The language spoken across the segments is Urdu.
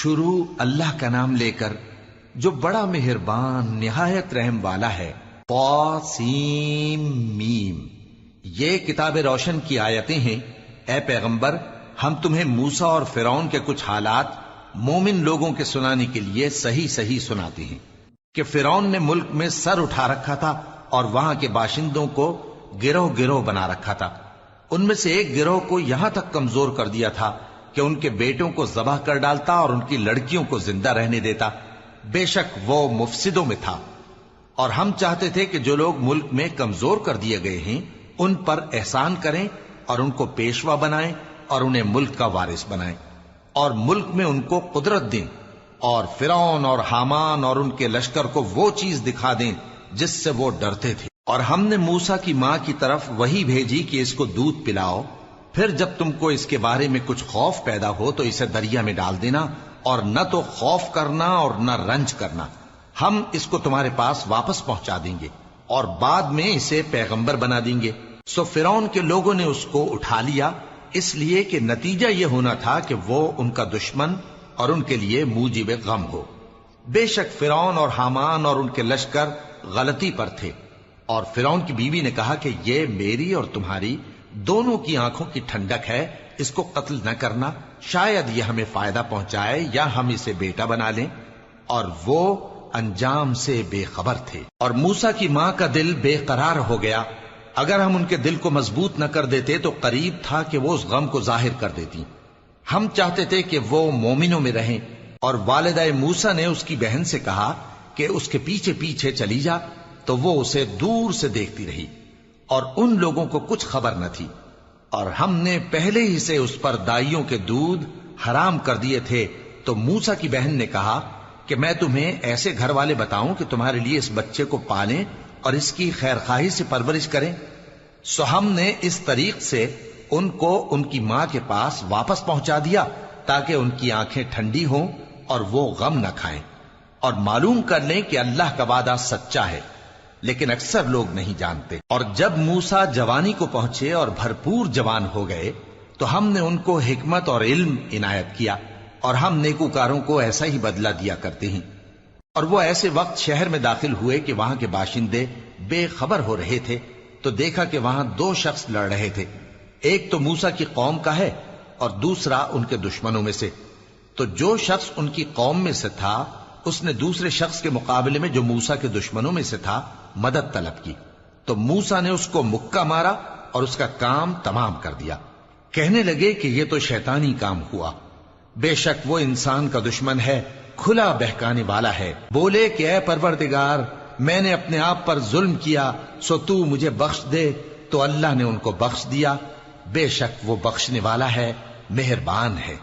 شروع اللہ کا نام لے کر جو بڑا مہربان نہایت رحم والا ہے۔ طاسیم میم، یہ کتاب روشن کی آیتیں ہیں۔ اے پیغمبر، ہم تمہیں موسیٰ اور فرعون کے کچھ حالات مومن لوگوں کے سنانے کے لیے صحیح صحیح سناتے ہیں کہ فرعون نے ملک میں سر اٹھا رکھا تھا اور وہاں کے باشندوں کو گروہ گروہ بنا رکھا تھا۔ ان میں سے ایک گروہ کو یہاں تک کمزور کر دیا تھا کہ ان کے بیٹوں کو ذبح کر ڈالتا اور ان کی لڑکیوں کو زندہ رہنے دیتا۔ بے شک وہ مفسدوں میں تھا، اور ہم چاہتے تھے کہ جو لوگ ملک میں کمزور کر دیے گئے ہیں ان پر احسان کریں اور ان کو پیشوا بنائیں اور انہیں ملک کا وارث بنائیں، اور ملک میں ان کو قدرت دیں، اور فرعون اور حامان اور ان کے لشکر کو وہ چیز دکھا دیں جس سے وہ ڈرتے تھے۔ اور ہم نے موسیٰ کی ماں کی طرف وحی بھیجی کہ اس کو دودھ پلاؤ، پھر جب تم کو اس کے بارے میں کچھ خوف پیدا ہو تو اسے دریا میں ڈال دینا، اور نہ تو خوف کرنا اور نہ رنج کرنا، ہم اس کو تمہارے پاس واپس پہنچا دیں گے اور بعد میں اسے پیغمبر بنا دیں گے۔ سو فرعون کے لوگوں نے اس کو اٹھا لیا، اس لیے کہ نتیجہ یہ ہونا تھا کہ وہ ان کا دشمن اور ان کے لیے موجب غم ہو۔ بے شک فرعون اور حامان اور ان کے لشکر غلطی پر تھے، اور فرعون کی بیوی نے کہا کہ یہ میری اور تمہاری دونوں کی آنکھوں کی ٹھنڈک ہے، اس کو قتل نہ کرنا، شاید یہ ہمیں فائدہ پہنچائے یا ہم اسے بیٹا بنا لیں۔ اور وہ انجام سے بے خبر تھے۔ اور موسیٰ کی ماں کا دل بے قرار ہو گیا، اگر ہم ان کے دل کو مضبوط نہ کر دیتے تو قریب تھا کہ وہ اس غم کو ظاہر کر دیتی۔ ہم چاہتے تھے کہ وہ مومنوں میں رہیں، اور والدہ موسیٰ نے اس کی بہن سے کہا کہ اس کے پیچھے پیچھے چلی جا، تو وہ اسے دور سے دیکھتی رہی، اور ان لوگوں کو کچھ خبر نہ تھی۔ اور ہم نے پہلے ہی سے اس پر دائیوں کے دودھ حرام کر دیے تھے۔ تو موسیٰ کی بہن نے کہا کہ میں تمہیں ایسے گھر والے بتاؤں کہ تمہارے لیے اس بچے کو پالیں اور اس کی خیر خواہی سے پرورش کریں۔ سو ہم نے اس طریق سے ان کو ان کی ماں کے پاس واپس پہنچا دیا تاکہ ان کی آنکھیں ٹھنڈی ہوں اور وہ غم نہ کھائیں، اور معلوم کر لیں کہ اللہ کا وعدہ سچا ہے، لیکن اکثر لوگ نہیں جانتے۔ اور جب موسیٰ جوانی کو پہنچے اور بھرپور جوان ہو گئے تو ہم نے ان کو حکمت اور علم عنایت کیا، اور ہم نیکوکاروں کو ایسا ہی بدلہ دیا کرتے ہیں۔ اور وہ ایسے وقت شہر میں داخل ہوئے کہ وہاں کے باشندے بے خبر ہو رہے تھے، تو دیکھا کہ وہاں دو شخص لڑ رہے تھے، ایک تو موسیٰ کی قوم کا ہے اور دوسرا ان کے دشمنوں میں سے۔ تو جو شخص ان کی قوم میں سے تھا اس نے دوسرے شخص کے مقابلے میں جو موسیٰ کے دشمنوں میں سے تھا مدد طلب کی، تو موسیٰ نے اس کو مکہ مارا اور اس کا کام تمام کر دیا۔ کہنے لگے کہ یہ تو شیطانی کام ہوا، بے شک وہ انسان کا دشمن ہے، کھلا بہکانے والا ہے۔ بولے کہ اے پروردگار، میں نے اپنے آپ پر ظلم کیا، سو تو مجھے بخش دے، تو اللہ نے ان کو بخش دیا، بے شک وہ بخشنے والا ہے، مہربان ہے۔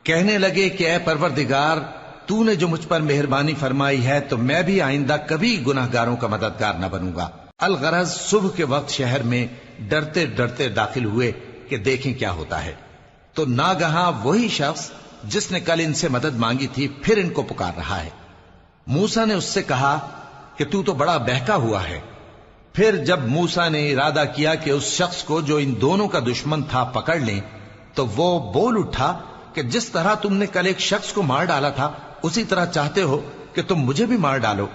کہنے لگے کہ اے پروردگار، تو نے جو مجھ پر مہربانی فرمائی ہے تو میں بھی آئندہ کبھی گناہ گاروں کا مددگار نہ بنوں گا۔ الغرض صبح کے وقت شہر میں ڈرتے ڈرتے داخل ہوئے کہ دیکھیں کیا ہوتا ہے، تو ناگہاں وہی شخص جس نے کل ان سے مدد مانگی تھی پھر ان کو پکار رہا ہے۔ موسیٰ نے اس سے کہا کہ تو بڑا بہکا ہوا ہے۔ پھر جب موسیٰ نے ارادہ کیا کہ اس شخص کو جو ان دونوں کا دشمن تھا پکڑ لیں، تو وہ بول اٹھا کہ جس طرح تم نے کل ایک شخص کو مار ڈالا تھا اسی طرح چاہتے ہو کہ تم مجھے بھی مار ڈالو۔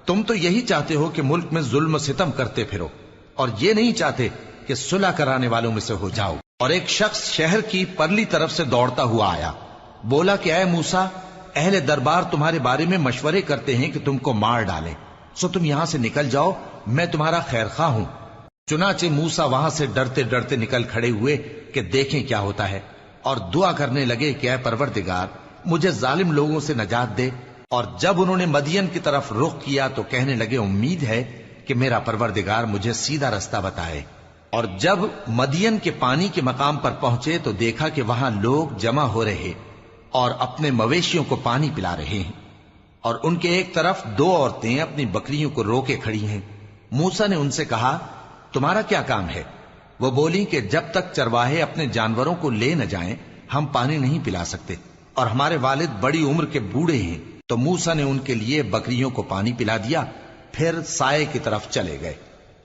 تم تو یہی چاہتے ہو کہ ملک میں ظلم و ستم کرتے پھرو، اور یہ نہیں چاہتے کہ صلح کرانے والوں میں سے ہو جاؤ۔ اور ایک شخص شہر کی پرلی طرف سے دوڑتا ہوا آیا، بولا کہ اے موسیٰ، اہل دربار تمہارے بارے میں مشورے کرتے ہیں کہ تم کو مار ڈالیں، سو تم یہاں سے نکل جاؤ، میں تمہارا خیر خواہ ہوں۔ چنانچہ موسیٰ وہاں سے ڈرتے ڈرتے نکل کھڑے ہوئے کہ دیکھیں کیا ہوتا ہے، اور دعا کرنے لگے کہ اے پروردگار، مجھے ظالم لوگوں سے نجات دے۔ اور جب انہوں نے مدین کی طرف رخ کیا تو کہنے لگے امید ہے کہ میرا پروردگار مجھے سیدھا رستہ بتائے۔ اور جب مدین کے پانی کے مقام پر پہنچے تو دیکھا کہ وہاں لوگ جمع ہو رہے اور اپنے مویشیوں کو پانی پلا رہے ہیں، اور ان کے ایک طرف دو عورتیں اپنی بکریوں کو روکے کھڑی ہیں۔ موسیٰ نے ان سے کہا تمہارا کیا کام ہے؟ وہ بولی کہ جب تک چرواہے اپنے جانوروں کو لے نہ جائیں ہم پانی نہیں پلا سکتے، اور ہمارے والد بڑی عمر کے بوڑھے ہیں۔ تو موسیٰ نے ان کے لیے بکریوں کو پانی پلا دیا، پھر سائے کی طرف چلے گئے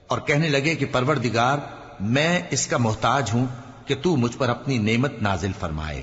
اور کہنے لگے کہ پروردگار، میں اس کا محتاج ہوں کہ تو مجھ پر اپنی نعمت نازل فرمائے۔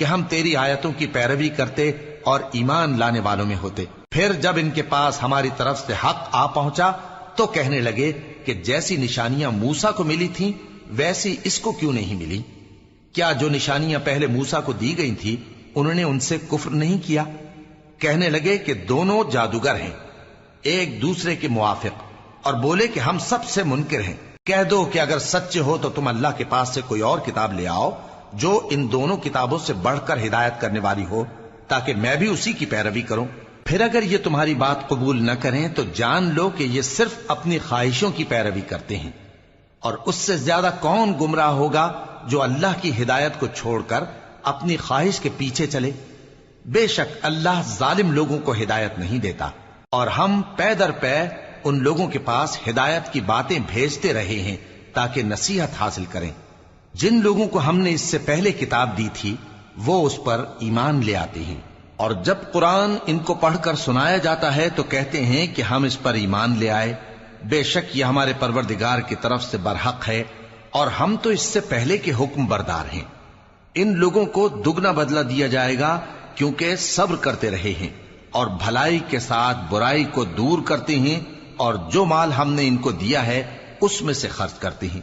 کہ ہم تیری آیتوں کی پیروی کرتے اور ایمان لانے والوں میں ہوتے۔ پھر جب ان کے پاس ہماری طرف سے حق آ پہنچا تو کہنے لگے کہ جیسی نشانیاں موسیٰ کو ملی تھیں ویسی اس کو کیوں نہیں ملی؟ کیا جو نشانیاں پہلے موسیٰ کو دی گئی تھی انہوں نے ان سے کفر نہیں کیا؟ کہنے لگے کہ دونوں جادوگر ہیں، ایک دوسرے کے موافق، اور بولے کہ ہم سب سے منکر ہیں۔ کہہ دو کہ اگر سچے ہو تو تم اللہ کے پاس سے کوئی اور کتاب لے آؤ جو ان دونوں کتابوں سے بڑھ کر ہدایت کرنے والی ہو، تاکہ میں بھی اسی کی پیروی کروں۔ پھر اگر یہ تمہاری بات قبول نہ کریں تو جان لو کہ یہ صرف اپنی خواہشوں کی پیروی کرتے ہیں، اور اس سے زیادہ کون گمراہ ہوگا جو اللہ کی ہدایت کو چھوڑ کر اپنی خواہش کے پیچھے چلے۔ بے شک اللہ ظالم لوگوں کو ہدایت نہیں دیتا، اور ہم پے در پے ان لوگوں کے پاس ہدایت کی باتیں بھیجتے رہے ہیں تاکہ نصیحت حاصل کریں۔ جن لوگوں کو ہم نے اس سے پہلے کتاب دی تھی وہ اس پر ایمان لے آتے ہیں، اور جب قرآن ان کو پڑھ کر سنایا جاتا ہے تو کہتے ہیں کہ ہم اس پر ایمان لے آئے۔ بے شک یہ ہمارے پروردگار کی طرف سے برحق ہے، اور ہم تو اس سے پہلے کے حکم بردار ہیں۔ ان لوگوں کو دگنا بدلہ دیا جائے گا کیونکہ صبر کرتے رہے ہیں اور بھلائی کے ساتھ برائی کو دور کرتے ہیں، اور جو مال ہم نے ان کو دیا ہے اس میں سے خرچ کرتے ہیں۔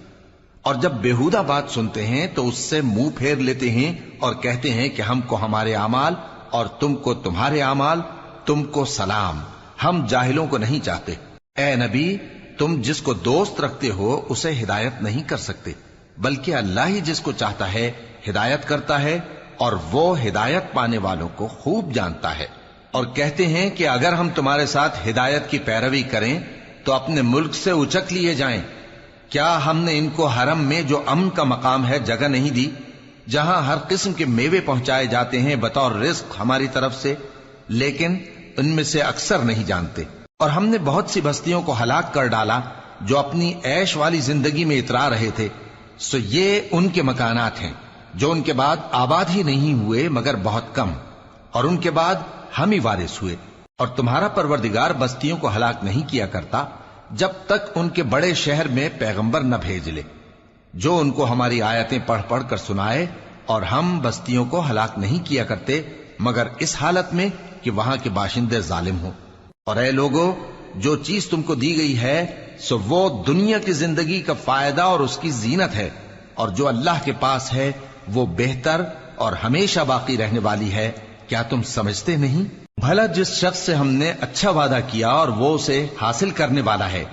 اور جب بیہودہ بات سنتے ہیں تو اس سے منہ پھیر لیتے ہیں اور کہتے ہیں کہ ہم کو ہمارے اعمال اور تم کو تمہارے اعمال، تم کو سلام، ہم جاہلوں کو نہیں چاہتے۔ اے نبی، تم جس کو دوست رکھتے ہو اسے ہدایت نہیں کر سکتے، بلکہ اللہ ہی جس کو چاہتا ہے ہدایت کرتا ہے، اور وہ ہدایت پانے والوں کو خوب جانتا ہے۔ اور کہتے ہیں کہ اگر ہم تمہارے ساتھ ہدایت کی پیروی کریں تو اپنے ملک سے اچک لیے جائیں۔ کیا ہم نے ان کو حرم میں جو امن کا مقام ہے جگہ نہیں دی، جہاں ہر قسم کے میوے پہنچائے جاتے ہیں بطور رزق ہماری طرف سے؟ لیکن ان میں سے اکثر نہیں جانتے۔ اور ہم نے بہت سی بستیوں کو ہلاک کر ڈالا جو اپنی عیش والی زندگی میں اترا رہے تھے، سو یہ ان کے مکانات ہیں جو ان کے بعد آباد ہی نہیں ہوئے مگر بہت کم، اور ان کے بعد ہم ہی وارث ہوئے۔ اور تمہارا پروردگار بستیوں کو ہلاک نہیں کیا کرتا جب تک ان کے بڑے شہر میں پیغمبر نہ بھیج لے جو ان کو ہماری آیتیں پڑھ پڑھ کر سنائے، اور ہم بستیوں کو ہلاک نہیں کیا کرتے مگر اس حالت میں کہ وہاں کے باشندے ظالم ہوں۔ اور اے لوگو، جو چیز تم کو دی گئی ہے سو وہ دنیا کی زندگی کا فائدہ اور اس کی زینت ہے، اور جو اللہ کے پاس ہے وہ بہتر اور ہمیشہ باقی رہنے والی ہے۔ کیا تم سمجھتے نہیں؟ بھلا جس شخص سے ہم نے اچھا وعدہ کیا اور وہ اسے حاصل کرنے والا ہے،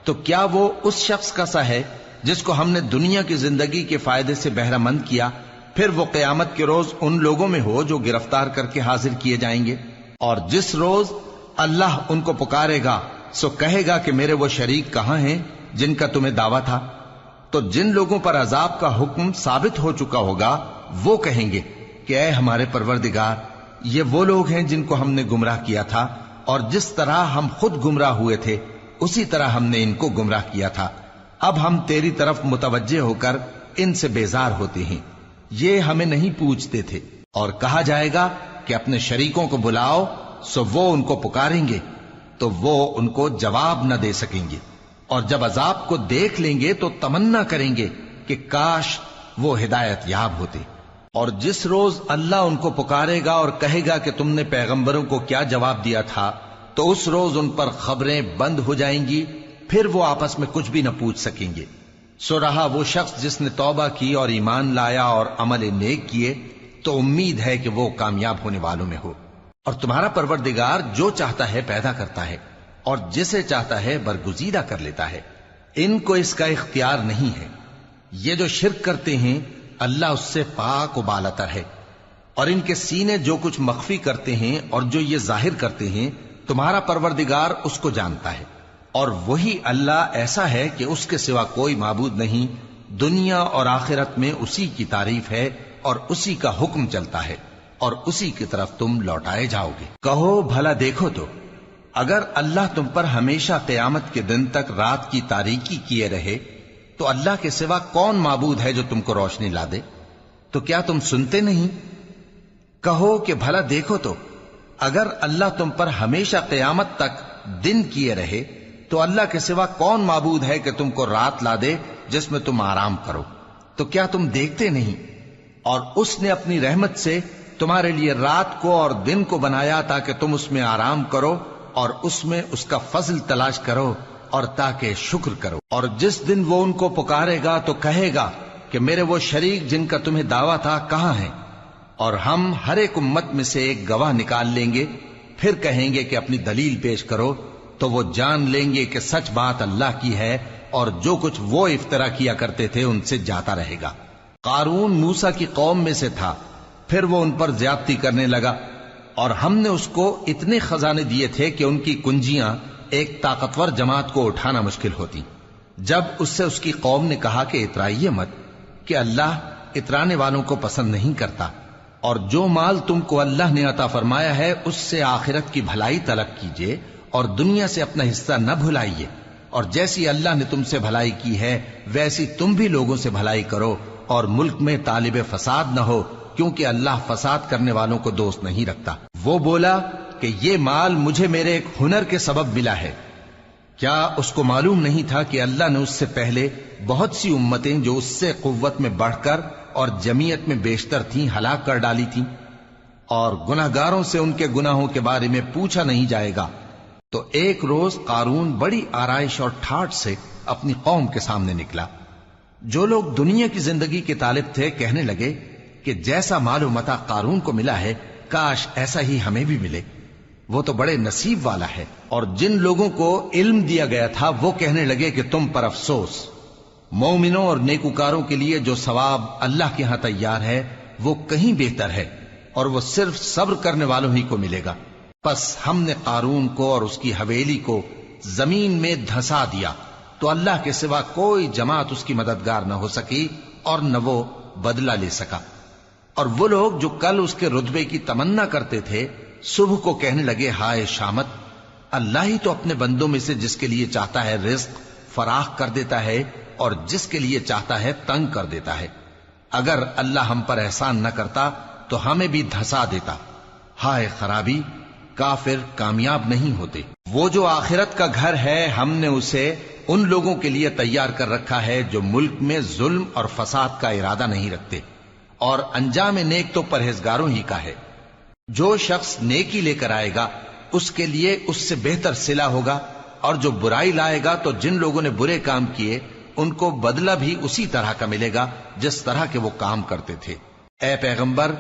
تو کیا وہ اس شخص کا سا ہے جس کو ہم نے دنیا کی زندگی کے فائدے سے بہرہ مند کیا، پھر وہ قیامت کے روز ان لوگوں میں ہو جو گرفتار کر کے حاضر کیے جائیں گے؟ اور جس روز اللہ ان کو پکارے گا سو کہے گا کہ میرے وہ شریک کہاں ہیں جن کا تمہیں دعویٰ تھا؟ تو جن لوگوں پر عذاب کا حکم ثابت ہو چکا ہوگا وہ کہیں گے کہ اے ہمارے پروردگار، یہ وہ لوگ ہیں جن کو ہم نے گمراہ کیا تھا، اور جس طرح ہم خود گمراہ ہوئے تھے اسی طرح ہم نے ان کو گمراہ کیا تھا۔ اب ہم تیری طرف متوجہ ہو کر ان سے بیزار ہوتے ہیں، یہ ہمیں نہیں پوچھتے تھے۔ اور کہا جائے گا کہ اپنے شریکوں کو بلاؤ، سو وہ ان کو پکاریں گے تو وہ ان کو جواب نہ دے سکیں گے، اور جب عذاب کو دیکھ لیں گے تو تمنا کریں گے کہ کاش وہ ہدایت یاب ہوتے۔ اور جس روز اللہ ان کو پکارے گا اور کہے گا کہ تم نے پیغمبروں کو کیا جواب دیا تھا، تو اس روز ان پر خبریں بند ہو جائیں گی، پھر وہ آپس میں کچھ بھی نہ پوچھ سکیں گے۔ سو رہا وہ شخص جس نے توبہ کی اور ایمان لایا اور عمل نیک کیے تو امید ہے کہ وہ کامیاب ہونے والوں میں ہو۔ اور تمہارا پروردگار جو چاہتا ہے پیدا کرتا ہے، اور جسے چاہتا ہے برگزیدہ کر لیتا ہے، ان کو اس کا اختیار نہیں ہے۔ یہ جو شرک کرتے ہیں اللہ اس سے پاک و بالاتر ہے، اور ان کے سینے جو کچھ مخفی کرتے ہیں اور جو یہ ظاہر کرتے ہیں تمہارا پروردگار اس کو جانتا ہے۔ اور وہی اللہ ایسا ہے کہ اس کے سوا کوئی معبود نہیں، دنیا اور آخرت میں اسی کی تعریف ہے اور اسی کا حکم چلتا ہے، اور اسی کی طرف تم لوٹائے جاؤ گے۔ کہو بھلا دیکھو تو، اگر اللہ تم پر ہمیشہ قیامت کے دن تک رات کی تاریکی کیے رہے تو اللہ کے سوا کون معبود ہے جو تم کو روشنی لا دے؟ تو کیا تم سنتے نہیں؟ کہو کہ بھلا دیکھو تو، اگر اللہ تم پر ہمیشہ قیامت تک دن کیے رہے تو اللہ کے سوا کون معبود ہے کہ تم کو رات لا دے جس میں تم آرام کرو؟ تو کیا تم دیکھتے نہیں؟ اور اس نے اپنی رحمت سے تمہارے لیے رات کو اور دن کو بنایا تاکہ تم اس میں آرام کرو اور اس میں اس کا فضل تلاش کرو اور تاکہ شکر کرو۔ اور جس دن وہ ان کو پکارے گا تو کہے گا کہ میرے وہ شریک جن کا تمہیں دعویٰ تھا کہاں ہیں؟ اور ہم ہر ایک امت میں سے ایک گواہ نکال لیں گے، پھر کہیں گے کہ اپنی دلیل پیش کرو، تو وہ جان لیں گے کہ سچ بات اللہ کی ہے اور جو کچھ وہ افترا کیا کرتے تھے ان سے جاتا رہے گا۔ قارون موسیٰ کی قوم میں سے تھا، پھر وہ ان پر زیادتی کرنے لگا، اور ہم نے اس کو اتنے خزانے دیے تھے کہ ان کی کنجیاں ایک طاقتور جماعت کو اٹھانا مشکل ہوتی۔ جب اس سے اس کی قوم نے کہا کہ اترائیے مت، کہ اللہ اترانے والوں کو پسند نہیں کرتا، اور جو مال تم کو اللہ نے عطا فرمایا ہے اس سے آخرت کی بھلائی طلب کیجیے اور دنیا سے اپنا حصہ نہ بھلائیے، اور جیسی اللہ نے تم سے بھلائی کی ہے ویسی تم بھی لوگوں سے بھلائی کرو، اور ملک میں طالب فساد نہ ہو، کیونکہ اللہ فساد کرنے والوں کو دوست نہیں رکھتا۔ وہ بولا کہ یہ مال مجھے میرے ایک ہنر کے سبب ملا ہے۔ کیا اس کو معلوم نہیں تھا کہ اللہ نے اس سے پہلے بہت سی امتیں جو اس سے قوت میں بڑھ کر اور جمعیت میں بیشتر تھیں ہلاک کر ڈالی تھیں، اور گناہگاروں سے ان کے گناہوں کے بارے میں پوچھا نہیں جائے گا؟ تو ایک روز قارون بڑی آرائش اور ٹھاٹھ سے اپنی قوم کے سامنے نکلا۔ جو لوگ دنیا کی زندگی کے طالب تھے کہنے لگے کہ جیسا مال و متاع قارون کو ملا ہے کاش ایسا ہی ہمیں بھی ملے، وہ تو بڑے نصیب والا ہے۔ اور جن لوگوں کو علم دیا گیا تھا وہ کہنے لگے کہ تم پر افسوس، مومنوں اور نیکوکاروں کے لیے جو ثواب اللہ کے ہاں تیار ہے وہ کہیں بہتر ہے، اور وہ صرف صبر کرنے والوں ہی کو ملے گا۔ پس ہم نے قارون کو اور اس کی حویلی کو زمین میں دھسا دیا، تو اللہ کے سوا کوئی جماعت اس کی مددگار نہ ہو سکی اور نہ وہ بدلہ لے سکا۔ اور وہ لوگ جو کل اس کے رتبے کی تمنا کرتے تھے صبح کو کہنے لگے ہائے شامت، اللہ ہی تو اپنے بندوں میں سے جس کے لیے چاہتا ہے رزق فراخ کر دیتا ہے اور جس کے لیے چاہتا ہے تنگ کر دیتا ہے۔ اگر اللہ ہم پر احسان نہ کرتا تو ہمیں بھی دھسا دیتا۔ ہائے خرابی، کافر کامیاب نہیں ہوتے۔ وہ جو آخرت کا گھر ہے ہم نے اسے ان لوگوں کے لیے تیار کر رکھا ہے جو ملک میں ظلم اور فساد کا ارادہ نہیں رکھتے، اور انجام نیک تو پرہیزگاروں ہی کا ہے۔ جو شخص نیکی لے کر آئے گا اس کے لیے اس سے بہتر صلہ ہوگا، اور جو برائی لائے گا تو جن لوگوں نے برے کام کیے ان کو بدلہ بھی اسی طرح کا ملے گا جس طرح کے وہ کام کرتے تھے۔ اے پیغمبر،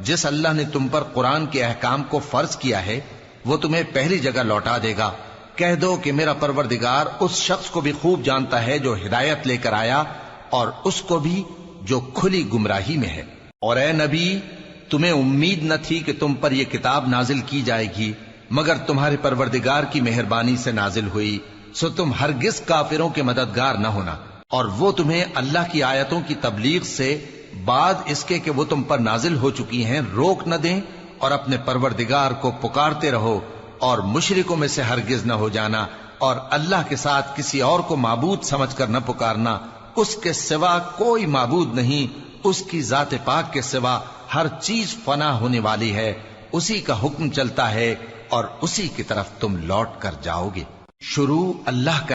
جس اللہ نے تم پر قرآن کے احکام کو فرض کیا ہے وہ تمہیں پہلی جگہ لوٹا دے گا۔ کہہ دو کہ میرا پروردگار اس شخص کو بھی خوب جانتا ہے جو ہدایت لے کر آیا اور اس کو بھی جو کھلی گمراہی میں ہے۔ اور اے نبی، تمہیں امید نہ تھی کہ تم پر یہ کتاب نازل کی جائے گی مگر تمہارے پروردگار کی مہربانی سے نازل ہوئی، سو تم ہرگز کافروں کے مددگار نہ ہونا، اور وہ تمہیں اللہ کی آیتوں کی تبلیغ سے بعد اس کے کہ وہ تم پر نازل ہو چکی ہیں روک نہ دیں، اور اپنے پروردگار کو پکارتے رہو اور مشرکوں میں سے ہرگز نہ ہو جانا، اور اللہ کے ساتھ کسی اور کو معبود سمجھ کر نہ پکارنا۔ اس کے سوا کوئی معبود نہیں، اس کی ذات پاک کے سوا ہر چیز فنا ہونے والی ہے، اسی کا حکم چلتا ہے اور اسی کی طرف تم لوٹ کر جاؤ گے۔ شروع اللہ کا